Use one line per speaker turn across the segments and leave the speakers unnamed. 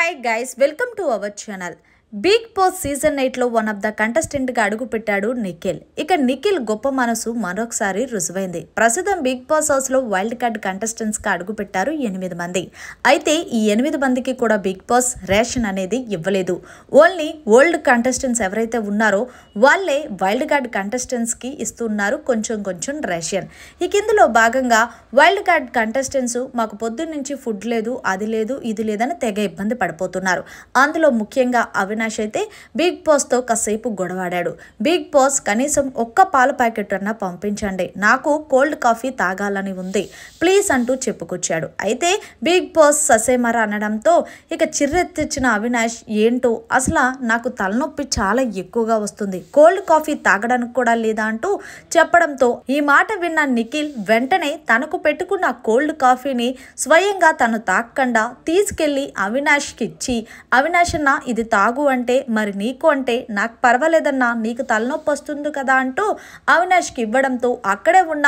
Hi guys, welcome to our channel. Big boss season 8 లో one of the contestant గా అడుగు పెట్టాడు నిఖిల్. ఇక నిఖిల్ గొప్ప మనసు మరొకసారి రుజువైంది. ప్రస్తుతం బిగ్ బాస్ హౌస్ లో వైల్డ్ కార్డ్ కంటెస్టెంట్స్ గా అడుగు పెట్టారు 8 మంది. అయితే ఈ 8 మందికి కూడా బిగ్ బాస్ రేషన్ అనేది ఇవ్వలేదు. ఓన్లీ ఓల్డ్ కంటెస్టెంట్స్ ఎవరైతే ఉన్నారో వాళ్ళే వైల్డ్ కార్డ్ కంటెస్టెంట్స్ కి ఇస్తున్నారు కొంచెం రేషన్. ఇక ఇందులో భాగంగా వైల్డ్ కార్డ్ కంటెస్టెంట్స్ మాకు పొద్దున్న నుంచి ఫుడ్ లేదు, అది లేదు, ఇది లేదని తెగ ఇబ్బంది పడిపోతున్నారు. అందులో ముఖ్యంగా అవినాష్ అయితే బిగ్ బాస్ తో కాసేపు గొడవాడాడు. బిగ్ బాస్ కనీసం ఒక్క పాల ప్యాకెట్ అన్నా పంపించండి, నాకు కోల్డ్ కాఫీ తాగాలని ఉంది ప్లీజ్ అంటూ చెప్పుకొచ్చాడు. అయితే బిగ్ బాస్ ససేమర అనడంతో ఇక చిర్రెత్తిచ్చిన అవినాష్ ఏంటో అసలు నాకు తలనొప్పి చాలా ఎక్కువగా వస్తుంది, కోల్డ్ కాఫీ తాగడానికి కూడా లేదా అంటూ చెప్పడంతో ఈ మాట విన్న నిఖిల్ వెంటనే తనకు పెట్టుకున్న కోల్డ్ కాఫీని స్వయంగా తను తాగకుండా తీసుకెళ్లి అవినాష్కి ఇచ్చి, అవినాష్ అన్న ఇది తాగు అంటే మరి నీకు అంటే నాకు పర్వాలేదన్నా, నీకు తలనొప్పి వస్తుంది కదా అంటూ అవినాష్కి ఇవ్వడంతో అక్కడే ఉన్న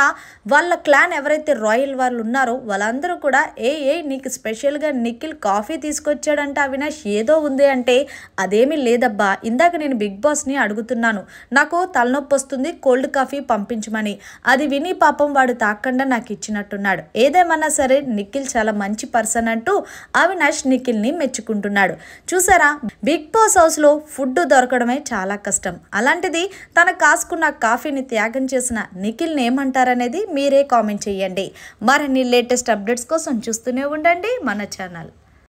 వాళ్ళ క్లాన్ ఎవరైతే రాయల్ వాళ్ళు ఉన్నారో వాళ్ళందరూ కూడా నీకు స్పెషల్గా నిఖిల్ కాఫీ తీసుకొచ్చాడంటే అవినాష్ ఏదో ఉంది అంటే అదేమీ లేదబ్బా, ఇందాక నేను బిగ్ బాస్ని అడుగుతున్నాను నాకు తలనొప్పి వస్తుంది కోల్డ్ కాఫీ పంపించమని, అది విని పాపం వాడు తాకుండా నాకు ఇచ్చినట్టున్నాడు. ఏదేమన్నా సరే నిఖిల్ చాలా మంచి పర్సన్ అంటూ అవినాష్ నిఖిల్ని మెచ్చుకుంటున్నాడు. చూసారా, బిగ్ బాస్ హౌస్ లో ఫుడ్ దొరకడమే చాలా కష్టం, అలాంటిది తన కాసుకున్న కాఫీని త్యాగం చేసిన నిఖిల్ని ఏమంటారనేది మీరే కామెంట్ చేయండి. మరిన్ని లేటెస్ట్ అప్డేట్స్ కోసం చూస్తూనే ఉండండి మన ఛానల్.